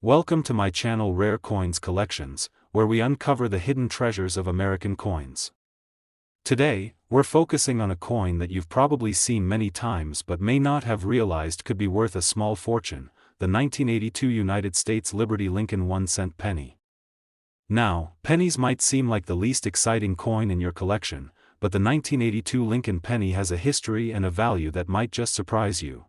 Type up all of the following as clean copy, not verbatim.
Welcome to my channel Rare Coins Collections, where we uncover the hidden treasures of American coins. Today, we're focusing on a coin that you've probably seen many times but may not have realized could be worth a small fortune, the 1982 United States Liberty Lincoln 1-cent penny. Now, pennies might seem like the least exciting coin in your collection, but the 1982 Lincoln penny has a history and a value that might just surprise you.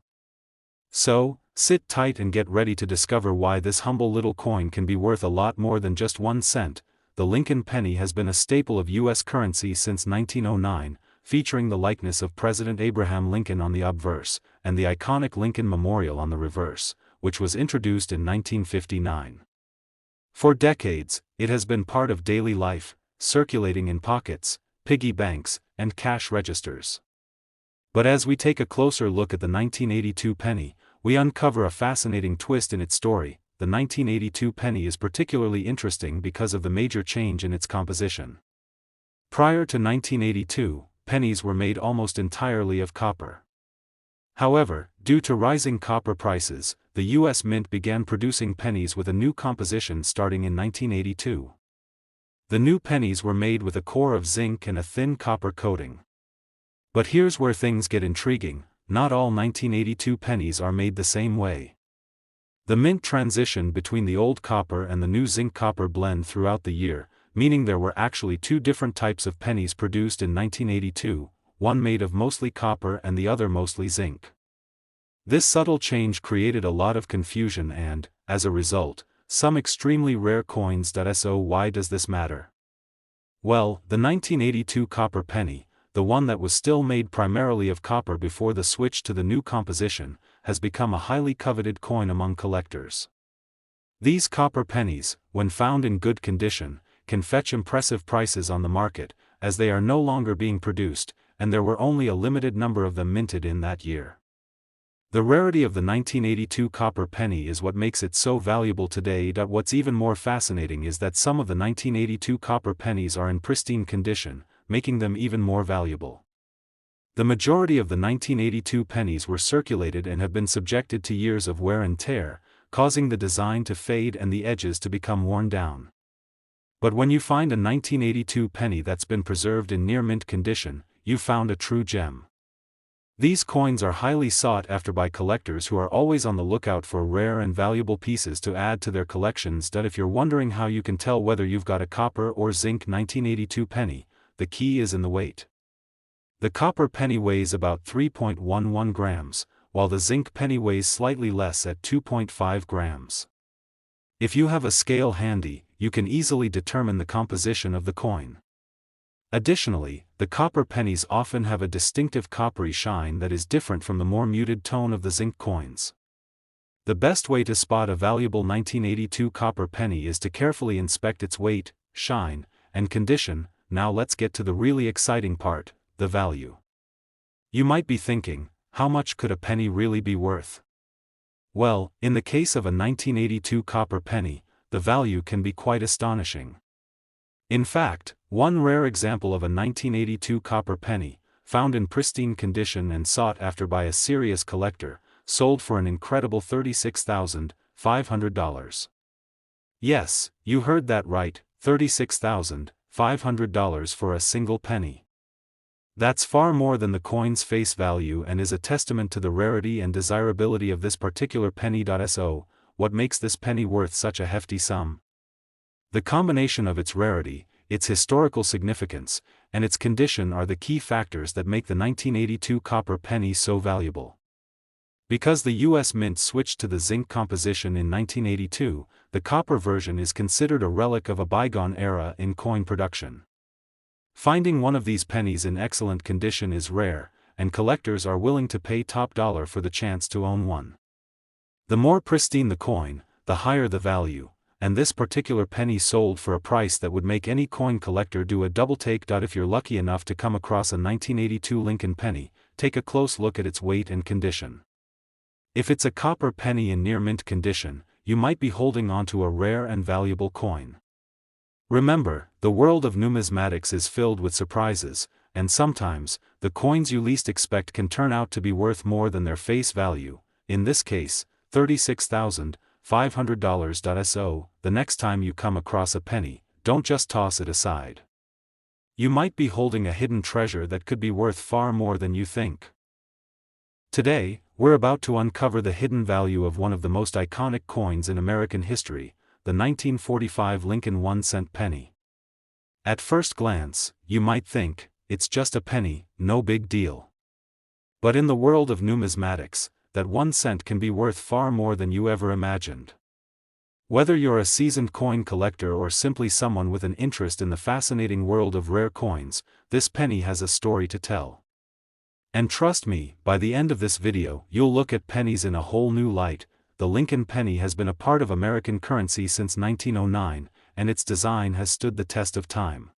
So, sit tight and get ready to discover why this humble little coin can be worth a lot more than just 1 cent. The Lincoln penny has been a staple of U.S. currency since 1909, featuring the likeness of President Abraham Lincoln on the obverse, and the iconic Lincoln Memorial on the reverse, which was introduced in 1959. For decades, it has been part of daily life, circulating in pockets, piggy banks, and cash registers. But as we take a closer look at the 1982 penny, we uncover a fascinating twist in its story. The 1982 penny is particularly interesting because of the major change in its composition. Prior to 1982, pennies were made almost entirely of copper. However, due to rising copper prices, the U.S. Mint began producing pennies with a new composition starting in 1982. The new pennies were made with a core of zinc and a thin copper coating. But here's where things get intriguing: not all 1982 pennies are made the same way. The mint transitioned between the old copper and the new zinc-copper blend throughout the year, meaning there were actually two different types of pennies produced in 1982, one made of mostly copper and the other mostly zinc. This subtle change created a lot of confusion and, as a result, some extremely rare coins. So why does this matter? Well, the 1982 copper penny, the one that was still made primarily of copper before the switch to the new composition, has become a highly coveted coin among collectors. These copper pennies, when found in good condition, can fetch impressive prices on the market, as they are no longer being produced, and there were only a limited number of them minted in that year. The rarity of the 1982 copper penny is what makes it so valuable today. What's even more fascinating is that some of the 1982 copper pennies are in pristine condition, making them even more valuable. The majority of the 1982 pennies were circulated and have been subjected to years of wear and tear, causing the design to fade and the edges to become worn down. But when you find a 1982 penny that's been preserved in near mint condition, you've found a true gem. These coins are highly sought after by collectors who are always on the lookout for rare and valuable pieces to add to their collections. If you're wondering how you can tell whether you've got a copper or zinc 1982 penny, the key is in the weight. The copper penny weighs about 3.11 grams, while the zinc penny weighs slightly less at 2.5 grams. If you have a scale handy, you can easily determine the composition of the coin. Additionally, the copper pennies often have a distinctive coppery shine that is different from the more muted tone of the zinc coins. The best way to spot a valuable 1982 copper penny is to carefully inspect its weight, shine, and condition. Now let's get to the really exciting part: the value. You might be thinking, how much could a penny really be worth? Well, in the case of a 1982 copper penny, the value can be quite astonishing. In fact, one rare example of a 1982 copper penny, found in pristine condition and sought after by a serious collector, sold for an incredible $36,500. Yes, you heard that right, $36,500 for a single penny. That's far more than the coin's face value and is a testament to the rarity and desirability of this particular penny. So, what makes this penny worth such a hefty sum? The combination of its rarity, its historical significance, and its condition are the key factors that make the 1982 copper penny so valuable. Because the U.S. Mint switched to the zinc composition in 1982, the copper version is considered a relic of a bygone era in coin production. Finding one of these pennies in excellent condition is rare, and collectors are willing to pay top dollar for the chance to own one. The more pristine the coin, the higher the value, and this particular penny sold for a price that would make any coin collector do a double take. If you're lucky enough to come across a 1982 Lincoln penny, take a close look at its weight and condition. If it's a copper penny in near mint condition, you might be holding onto a rare and valuable coin. Remember, the world of numismatics is filled with surprises, and sometimes, the coins you least expect can turn out to be worth more than their face value. In this case, $36,500 $500. So, the next time you come across a penny, don't just toss it aside. You might be holding a hidden treasure that could be worth far more than you think. Today, we're about to uncover the hidden value of one of the most iconic coins in American history, the 1945 Lincoln 1-cent penny. At first glance, you might think, it's just a penny, no big deal. But in the world of numismatics, that 1 cent can be worth far more than you ever imagined. Whether you're a seasoned coin collector or simply someone with an interest in the fascinating world of rare coins, this penny has a story to tell. And trust me, by the end of this video, you'll look at pennies in a whole new light. The Lincoln penny has been a part of American currency since 1909, and its design has stood the test of time.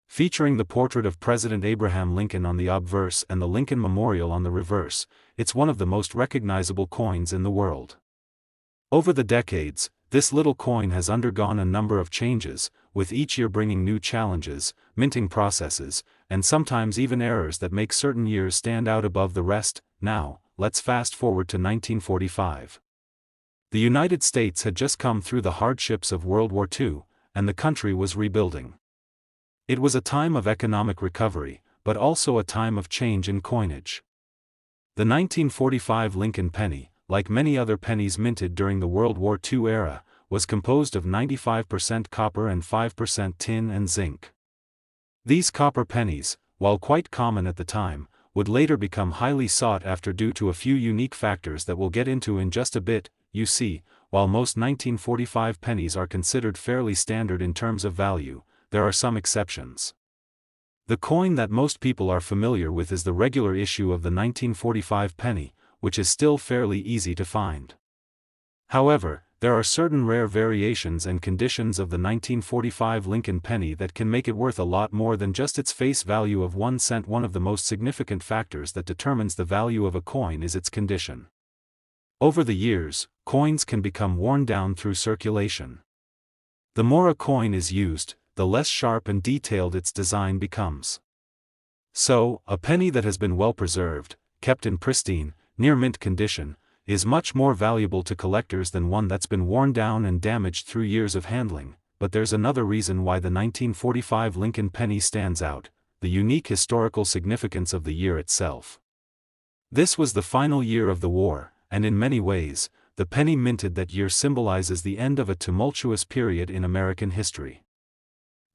Featuring the portrait of President Abraham Lincoln on the obverse and the Lincoln Memorial on the reverse, it's one of the most recognizable coins in the world. Over the decades, this little coin has undergone a number of changes, with each year bringing new challenges, minting processes, and sometimes even errors that make certain years stand out above the rest. Now, let's fast forward to 1945. The United States had just come through the hardships of World War II, and the country was rebuilding. It was a time of economic recovery, but also a time of change in coinage. The 1945 Lincoln penny, like many other pennies minted during the World War II era, was composed of 95% copper and 5% tin and zinc. These copper pennies, while quite common at the time, would later become highly sought after due to a few unique factors that we'll get into in just a bit. You see, while most 1945 pennies are considered fairly standard in terms of value, there are some exceptions. The coin that most people are familiar with is the regular issue of the 1945 penny, which is still fairly easy to find. However, there are certain rare variations and conditions of the 1945 Lincoln penny that can make it worth a lot more than just its face value of 1 cent. One of the most significant factors that determines the value of a coin is its condition. Over the years, coins can become worn down through circulation. The more a coin is used, the less sharp and detailed its design becomes. So, a penny that has been well preserved, kept in pristine, near-mint condition, is much more valuable to collectors than one that's been worn down and damaged through years of handling. But there's another reason why the 1945 Lincoln penny stands out: the unique historical significance of the year itself. This was the final year of the war, and in many ways, the penny minted that year symbolizes the end of a tumultuous period in American history.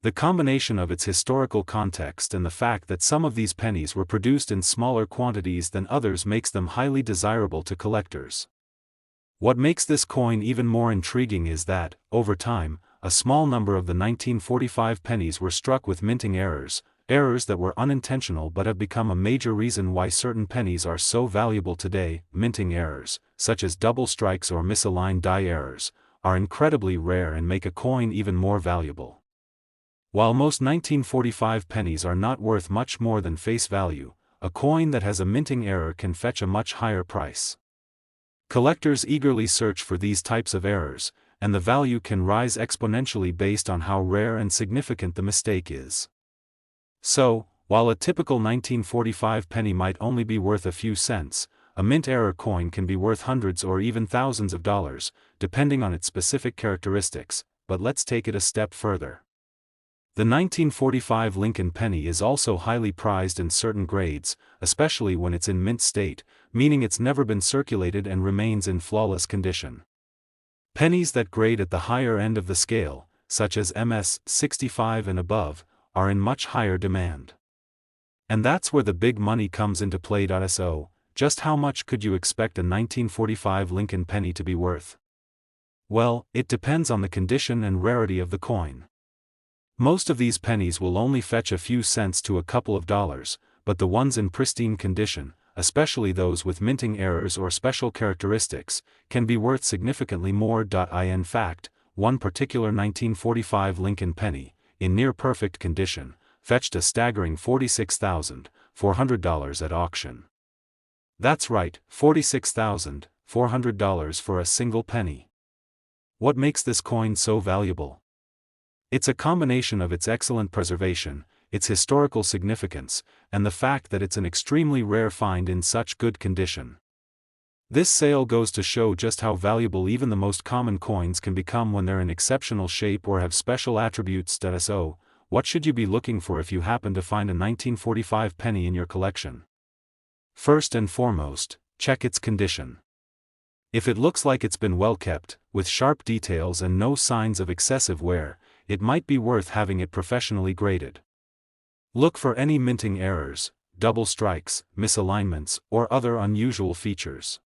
The combination of its historical context and the fact that some of these pennies were produced in smaller quantities than others makes them highly desirable to collectors. What makes this coin even more intriguing is that, over time, a small number of the 1945 pennies were struck with minting errors that were unintentional but have become a major reason why certain pennies are so valuable today. Minting errors, such as double strikes or misaligned die errors, are incredibly rare and make a coin even more valuable. While most 1945 pennies are not worth much more than face value, a coin that has a minting error can fetch a much higher price. Collectors eagerly search for these types of errors, and the value can rise exponentially based on how rare and significant the mistake is. So, while a typical 1945 penny might only be worth a few cents, a mint error coin can be worth hundreds or even thousands of dollars, depending on its specific characteristics. But let's take it a step further. The 1945 Lincoln penny is also highly prized in certain grades, especially when it's in mint state, meaning it's never been circulated and remains in flawless condition. Pennies that grade at the higher end of the scale, such as MS 65 and above, are in much higher demand. And that's where the big money comes into play. So, just how much could you expect a 1945 Lincoln penny to be worth? Well, it depends on the condition and rarity of the coin. Most of these pennies will only fetch a few cents to a couple of dollars, but the ones in pristine condition, especially those with minting errors or special characteristics, can be worth significantly more. In fact, one particular 1945 Lincoln penny, in near-perfect condition, fetched a staggering $46,400 at auction. That's right, $46,400 for a single penny. What makes this coin so valuable? It's a combination of its excellent preservation, its historical significance, and the fact that it's an extremely rare find in such good condition. This sale goes to show just how valuable even the most common coins can become when they're in exceptional shape or have special attributes. So, what should you be looking for if you happen to find a 1945 penny in your collection? First and foremost, check its condition. If it looks like it's been well kept, with sharp details and no signs of excessive wear, it might be worth having it professionally graded. Look for any minting errors, double strikes, misalignments, or other unusual features.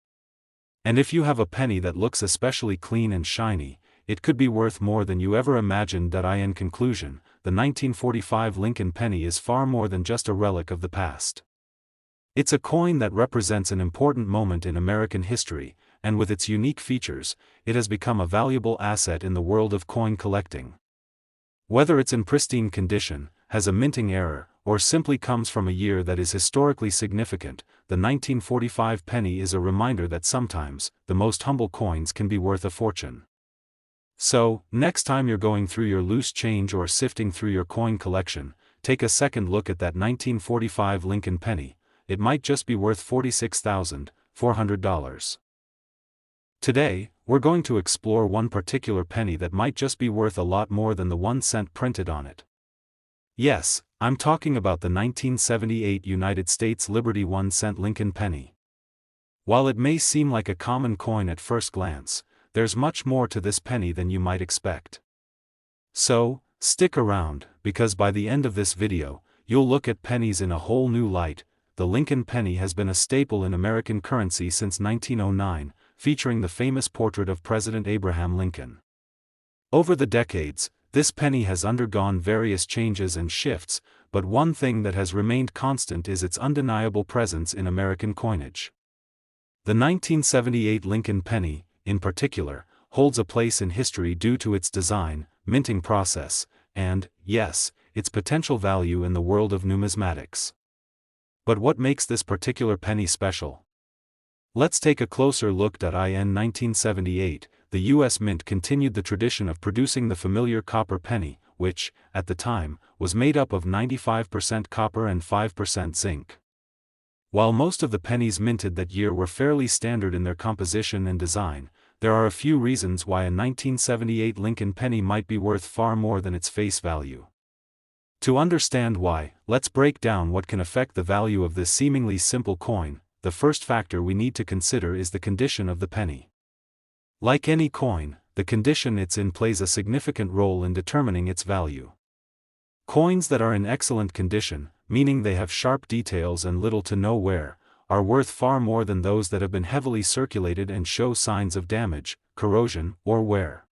And if you have a penny that looks especially clean and shiny, it could be worth more than you ever imagined. In conclusion, the 1945 Lincoln penny is far more than just a relic of the past. It's a coin that represents an important moment in American history, and with its unique features, it has become a valuable asset in the world of coin collecting. Whether it's in pristine condition, has a minting error, or simply comes from a year that is historically significant, the 1945 penny is a reminder that sometimes, the most humble coins can be worth a fortune. So, next time you're going through your loose change or sifting through your coin collection, take a second look at that 1945 Lincoln penny. It might just be worth $46,400. Today, we're going to explore one particular penny that might just be worth a lot more than the 1 cent printed on it. Yes, I'm talking about the 1978 United States Liberty 1 cent Lincoln penny. While it may seem like a common coin at first glance, there's much more to this penny than you might expect. So, stick around, because by the end of this video, you'll look at pennies in a whole new light. The Lincoln penny has been a staple in American currency since 1909, featuring the famous portrait of President Abraham Lincoln. Over the decades, this penny has undergone various changes and shifts, but one thing that has remained constant is its undeniable presence in American coinage. The 1978 Lincoln penny, in particular, holds a place in history due to its design, minting process, and, yes, its potential value in the world of numismatics. But what makes this particular penny special? Let's take a closer look. In 1978, the U.S. Mint continued the tradition of producing the familiar copper penny, which, at the time, was made up of 95% copper and 5% zinc. While most of the pennies minted that year were fairly standard in their composition and design, there are a few reasons why a 1978 Lincoln penny might be worth far more than its face value. To understand why, let's break down what can affect the value of this seemingly simple coin. The first factor we need to consider is the condition of the penny. Like any coin, the condition it's in plays a significant role in determining its value. Coins that are in excellent condition, meaning they have sharp details and little to no wear, are worth far more than those that have been heavily circulated and show signs of damage, corrosion, or wear.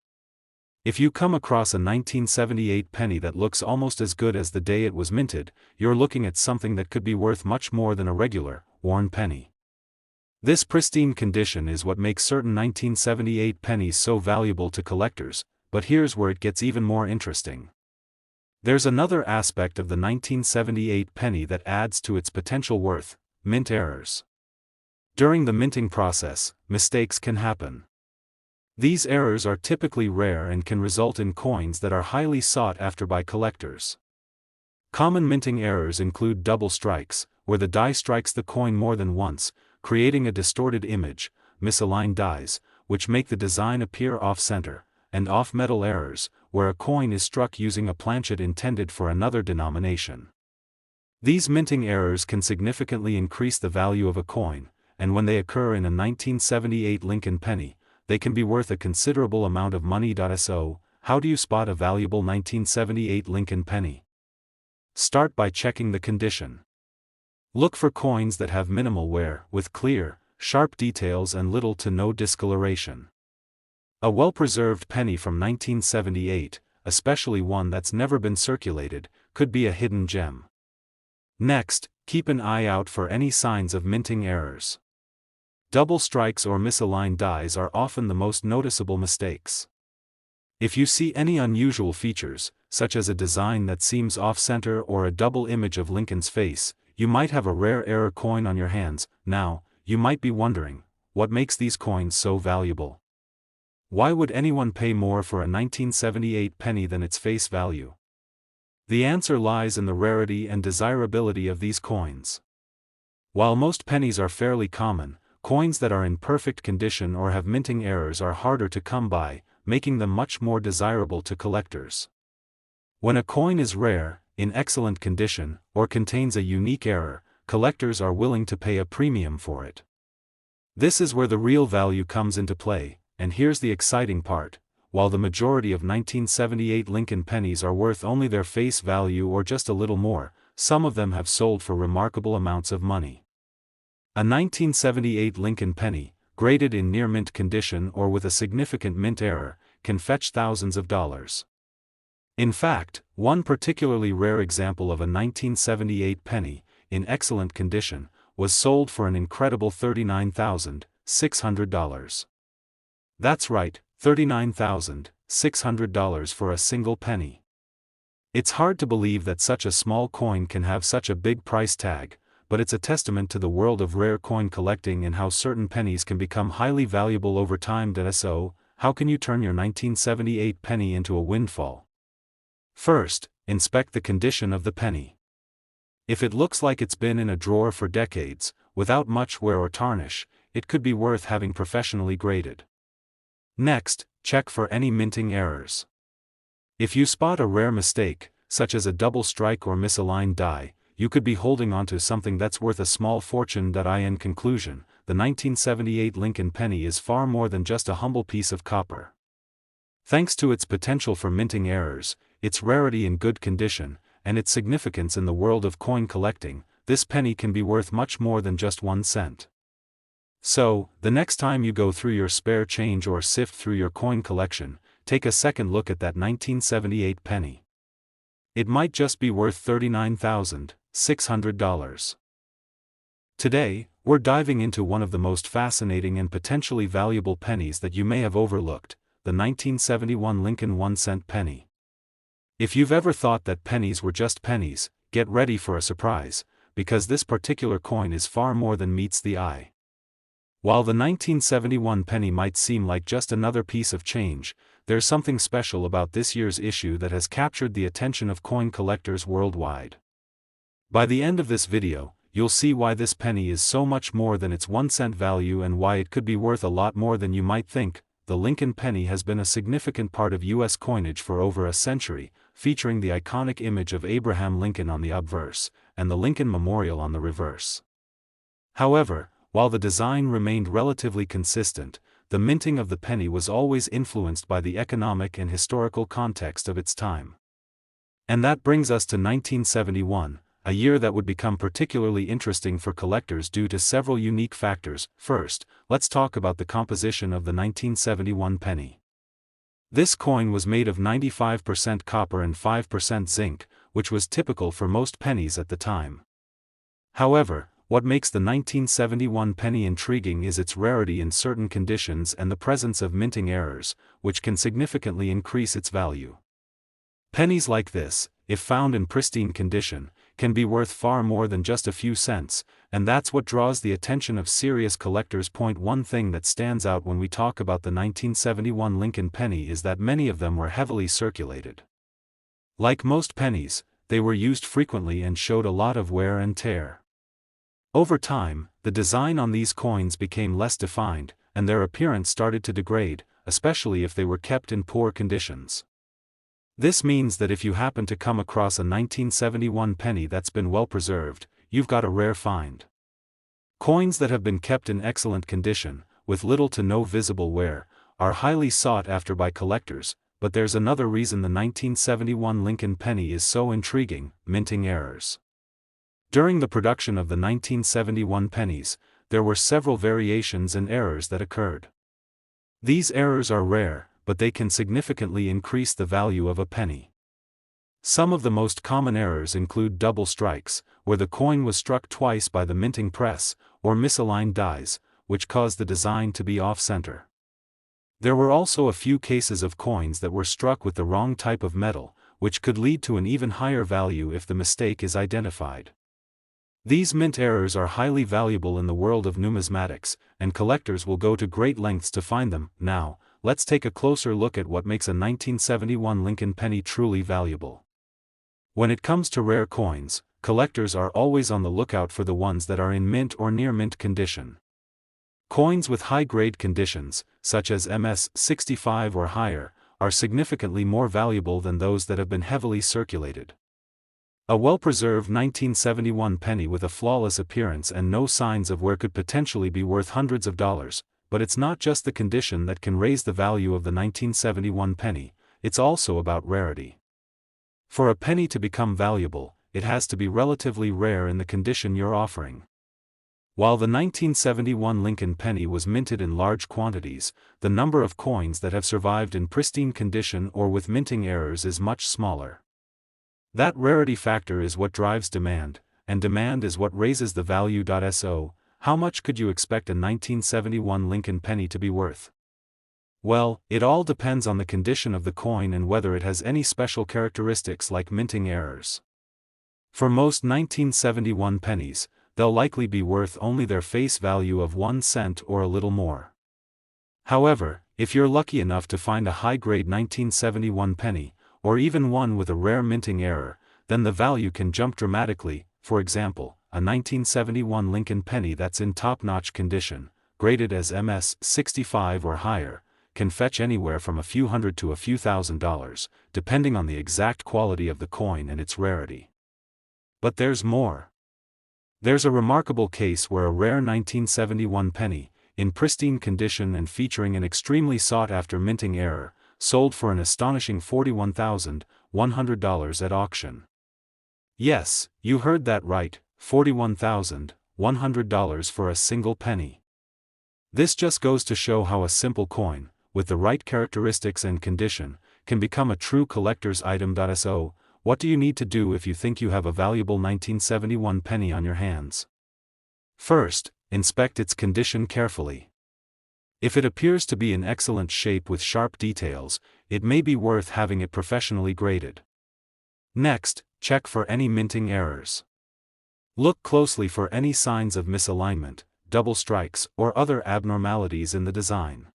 If you come across a 1978 penny that looks almost as good as the day it was minted, you're looking at something that could be worth much more than a regular, worn penny. This pristine condition is what makes certain 1978 pennies so valuable to collectors, but here's where it gets even more interesting. There's another aspect of the 1978 penny that adds to its potential worth: mint errors. During the minting process, mistakes can happen. These errors are typically rare and can result in coins that are highly sought after by collectors. Common minting errors include double strikes, where the die strikes the coin more than once, creating a distorted image, misaligned dies, which make the design appear off-center, and off-metal errors, where a coin is struck using a planchet intended for another denomination. These minting errors can significantly increase the value of a coin, and when they occur in a 1978 Lincoln penny, they can be worth a considerable amount of money. So, how do you spot a valuable 1978 Lincoln penny? Start by checking the condition. Look for coins that have minimal wear, with clear, sharp details and little to no discoloration. A well-preserved penny from 1978, especially one that's never been circulated, could be a hidden gem. Next, keep an eye out for any signs of minting errors. Double strikes or misaligned dies are often the most noticeable mistakes. If you see any unusual features, such as a design that seems off-center or a double image of Lincoln's face, you might have a rare error coin on your hands. Now, you might be wondering, what makes these coins so valuable? Why would anyone pay more for a 1978 penny than its face value? The answer lies in the rarity and desirability of these coins. While most pennies are fairly common, coins that are in perfect condition or have minting errors are harder to come by, making them much more desirable to collectors. When a coin is rare, in excellent condition, or contains a unique error, collectors are willing to pay a premium for it. This is where the real value comes into play, and here's the exciting part. While the majority of 1978 Lincoln pennies are worth only their face value or just a little more, some of them have sold for remarkable amounts of money. A 1978 Lincoln penny, graded in near mint condition or with a significant mint error, can fetch thousands of dollars. In fact, one particularly rare example of a 1978 penny, in excellent condition, was sold for an incredible $39,600. That's right, $39,600 for a single penny. It's hard to believe that such a small coin can have such a big price tag, but it's a testament to the world of rare coin collecting and how certain pennies can become highly valuable over time. So, how can you turn your 1978 penny into a windfall? First, inspect the condition of the penny. If it looks like it's been in a drawer for decades, without much wear or tarnish, it could be worth having professionally graded. Next, check for any minting errors. If you spot a rare mistake, such as a double strike or misaligned die, you could be holding onto something that's worth a small fortune. In conclusion, the 1978 Lincoln penny is far more than just a humble piece of copper. Thanks to its potential for minting errors, its rarity in good condition, and its significance in the world of coin collecting, this penny can be worth much more than just 1 cent. So, the next time you go through your spare change or sift through your coin collection, take a second look at that 1978 penny. It might just be worth $39,600. Today, we're diving into one of the most fascinating and potentially valuable pennies that you may have overlooked, the 1971 Lincoln 1-cent penny. If you've ever thought that pennies were just pennies, get ready for a surprise, because this particular coin is far more than meets the eye. While the 1971 penny might seem like just another piece of change, there's something special about this year's issue that has captured the attention of coin collectors worldwide. By the end of this video, you'll see why this penny is so much more than its 1-cent value and why it could be worth a lot more than you might think. The Lincoln penny has been a significant part of U.S. coinage for over a century, featuring the iconic image of Abraham Lincoln on the obverse, and the Lincoln Memorial on the reverse. However, while the design remained relatively consistent, the minting of the penny was always influenced by the economic and historical context of its time. And that brings us to 1971, a year that would become particularly interesting for collectors due to several unique factors. First, let's talk about the composition of the 1971 penny. This coin was made of 95% copper and 5% zinc, which was typical for most pennies at the time. However, what makes the 1971 penny intriguing is its rarity in certain conditions and the presence of minting errors, which can significantly increase its value. Pennies like this, if found in pristine condition, can be worth far more than just a few cents, and that's what draws the attention of serious collectors. One thing that stands out when we talk about the 1971 Lincoln penny is that many of them were heavily circulated. Like most pennies, they were used frequently and showed a lot of wear and tear. Over time, the design on these coins became less defined, and their appearance started to degrade, especially if they were kept in poor conditions. This means that if you happen to come across a 1971 penny that's been well preserved, you've got a rare find. Coins that have been kept in excellent condition, with little to no visible wear, are highly sought after by collectors, but there's another reason the 1971 Lincoln penny is so intriguing: minting errors. During the production of the 1971 pennies, there were several variations and errors that occurred. These errors are rare, but they can significantly increase the value of a penny. Some of the most common errors include double strikes, where the coin was struck twice by the minting press, or misaligned dies, which caused the design to be off-center. There were also a few cases of coins that were struck with the wrong type of metal, which could lead to an even higher value if the mistake is identified. These mint errors are highly valuable in the world of numismatics, and collectors will go to great lengths to find them. Now, let's take a closer look at what makes a 1971 Lincoln penny truly valuable. When it comes to rare coins, collectors are always on the lookout for the ones that are in mint or near mint condition. Coins with high-grade conditions, such as MS 65 or higher, are significantly more valuable than those that have been heavily circulated. A well-preserved 1971 penny with a flawless appearance and no signs of wear could potentially be worth hundreds of dollars, but it's not just the condition that can raise the value of the 1971 penny, it's also about rarity. For a penny to become valuable, it has to be relatively rare in the condition you're offering. While the 1971 Lincoln penny was minted in large quantities, the number of coins that have survived in pristine condition or with minting errors is much smaller. That rarity factor is what drives demand, and demand is what raises the value. So, how much could you expect a 1971 Lincoln penny to be worth? Well, it all depends on the condition of the coin and whether it has any special characteristics like minting errors. For most 1971 pennies, they'll likely be worth only their face value of 1 cent or a little more. However, if you're lucky enough to find a high-grade 1971 penny, or even one with a rare minting error, then the value can jump dramatically. For example, a 1971 Lincoln penny that's in top-notch condition, graded as MS 65 or higher, can fetch anywhere from a few hundred to a few $1,000s, depending on the exact quality of the coin and its rarity. But there's more. There's a remarkable case where a rare 1971 penny, in pristine condition and featuring an extremely sought-after minting error, sold for an astonishing $41,100 at auction. Yes, you heard that right, $41,100 for a single penny. This just goes to show how a simple coin, with the right characteristics and condition, can become a true collector's item. So, what do you need to do if you think you have a valuable 1971 penny on your hands? First, inspect its condition carefully. If it appears to be in excellent shape with sharp details, it may be worth having it professionally graded. Next, check for any minting errors. Look closely for any signs of misalignment, double strikes, or other abnormalities in the design.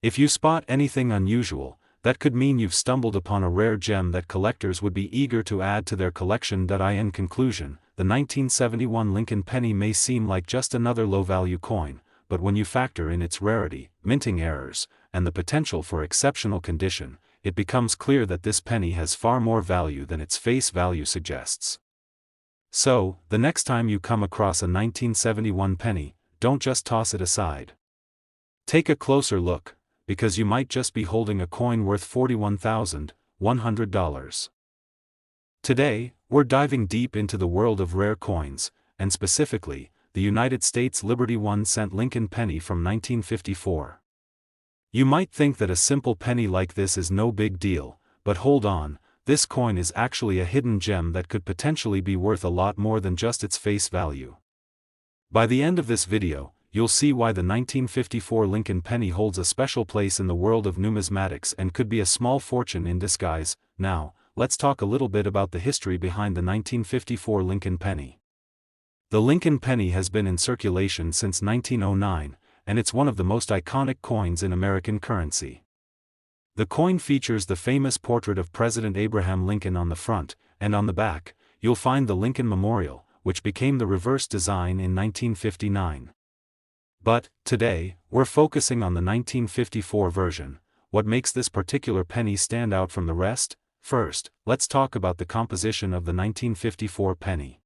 If you spot anything unusual, that could mean you've stumbled upon a rare gem that collectors would be eager to add to their collection. In conclusion, the 1971 Lincoln penny may seem like just another low-value coin, but when you factor in its rarity, minting errors, and the potential for exceptional condition, it becomes clear that this penny has far more value than its face value suggests. So, the next time you come across a 1971 penny, don't just toss it aside. Take a closer look, because you might just be holding a coin worth $41,100. Today, we're diving deep into the world of rare coins, and specifically, the United States Liberty 1-cent Lincoln penny from 1954. You might think that a simple penny like this is no big deal, but hold on, this coin is actually a hidden gem that could potentially be worth a lot more than just its face value. By the end of this video, you'll see why the 1954 Lincoln penny holds a special place in the world of numismatics and could be a small fortune in disguise. Now, let's talk a little bit about the history behind the 1954 Lincoln penny. The Lincoln penny has been in circulation since 1909, and it's one of the most iconic coins in American currency. The coin features the famous portrait of President Abraham Lincoln on the front, and on the back, you'll find the Lincoln Memorial, which became the reverse design in 1959. But, today, we're focusing on the 1954 version. What makes this particular penny stand out from the rest? First, let's talk about the composition of the 1954 penny.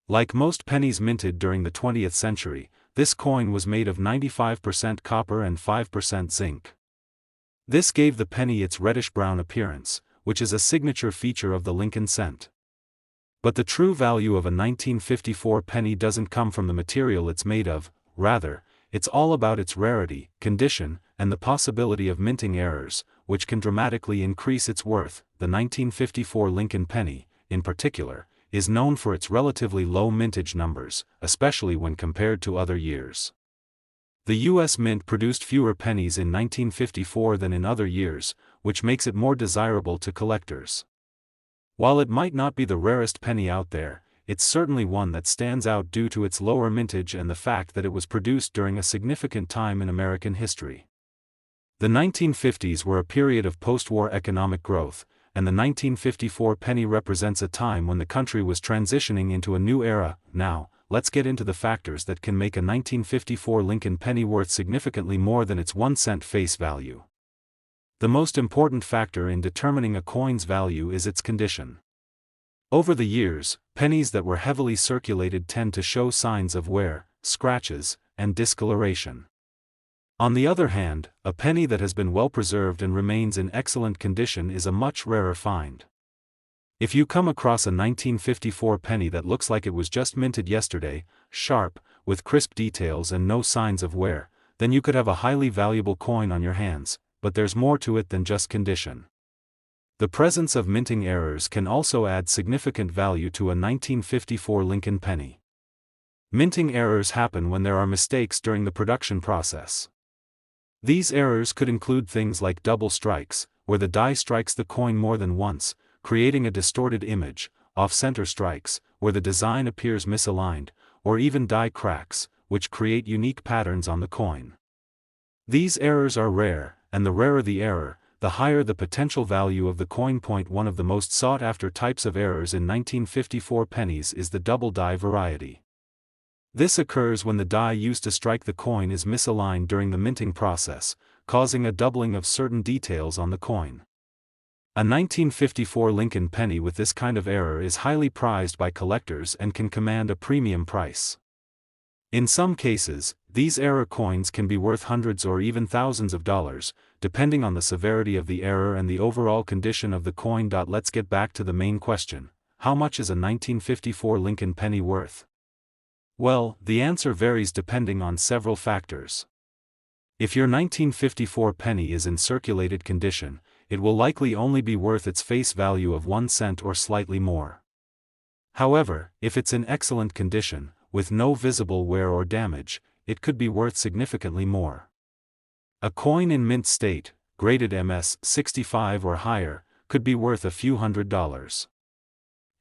Like most pennies minted during the 20th century, this coin was made of 95% copper and 5% zinc. This gave the penny its reddish-brown appearance, which is a signature feature of the Lincoln cent. But the true value of a 1954 penny doesn't come from the material it's made of, rather, it's all about its rarity, condition, and the possibility of minting errors, which can dramatically increase its worth. The 1954 Lincoln penny, in particular, is known for its relatively low mintage numbers, especially when compared to other years. The U.S. Mint produced fewer pennies in 1954 than in other years, which makes it more desirable to collectors. While it might not be the rarest penny out there, it's certainly one that stands out due to its lower mintage and the fact that it was produced during a significant time in American history. The 1950s were a period of post-war economic growth, and the 1954 penny represents a time when the country was transitioning into a new era. Now, let's get into the factors that can make a 1954 Lincoln penny worth significantly more than its 1 cent face value. The most important factor in determining a coin's value is its condition. Over the years, pennies that were heavily circulated tend to show signs of wear, scratches, and discoloration. On the other hand, a penny that has been well preserved and remains in excellent condition is a much rarer find. If you come across a 1954 penny that looks like it was just minted yesterday, sharp, with crisp details and no signs of wear, then you could have a highly valuable coin on your hands, but there's more to it than just condition. The presence of minting errors can also add significant value to a 1954 Lincoln penny. Minting errors happen when there are mistakes during the production process. These errors could include things like double strikes, where the die strikes the coin more than once, creating a distorted image, off-center strikes, where the design appears misaligned, or even die cracks, which create unique patterns on the coin. These errors are rare, and the rarer the error, the higher the potential value of the coin. One of the most sought-after types of errors in 1954 pennies is the double die variety. This occurs when the die used to strike the coin is misaligned during the minting process, causing a doubling of certain details on the coin. A 1954 Lincoln penny with this kind of error is highly prized by collectors and can command a premium price. In some cases, these error coins can be worth hundreds or even thousands of dollars, depending on the severity of the error and the overall condition of the coin. Let's get back to the main question: how much is a 1954 Lincoln penny worth? Well, the answer varies depending on several factors. If your 1954 penny is in circulated condition, it will likely only be worth its face value of 1 cent or slightly more. However, if it's in excellent condition, with no visible wear or damage, it could be worth significantly more. A coin in mint state, graded MS 65 or higher, could be worth a few $100s.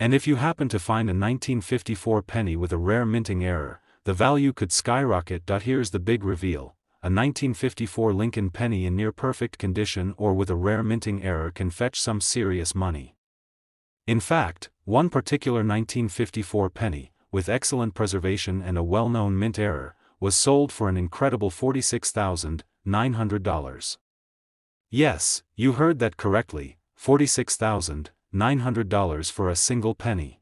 And if you happen to find a 1954 penny with a rare minting error, the value could skyrocket. Here's the big reveal: a 1954 Lincoln penny in near-perfect condition or with a rare minting error can fetch some serious money. In fact, one particular 1954 penny, with excellent preservation and a well-known mint error, was sold for an incredible $46,900. Yes, you heard that correctly, $46,900 for a single penny.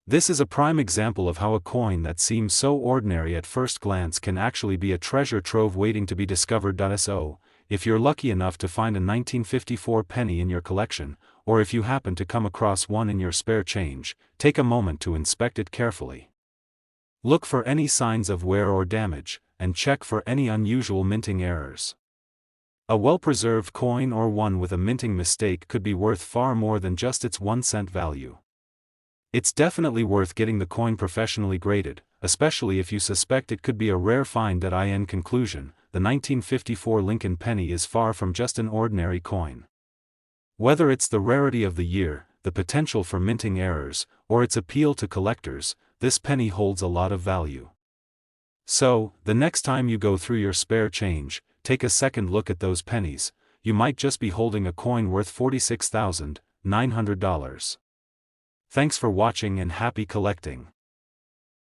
This is a prime example of how a coin that seems so ordinary at first glance can actually be a treasure trove waiting to be discovered. So, if you're lucky enough to find a 1954 penny in your collection, or if you happen to come across one in your spare change, take a moment to inspect it carefully. Look for any signs of wear or damage, and check for any unusual minting errors. A well-preserved coin or one with a minting mistake could be worth far more than just its 1 cent value. It's definitely worth getting the coin professionally graded, especially if you suspect it could be a rare find. In conclusion, the 1954 Lincoln penny is far from just an ordinary coin. Whether it's the rarity of the year, the potential for minting errors, or its appeal to collectors, this penny holds a lot of value. So, the next time you go through your spare change, take a second look at those pennies. You might just be holding a coin worth $46,900. Thanks for watching and happy collecting.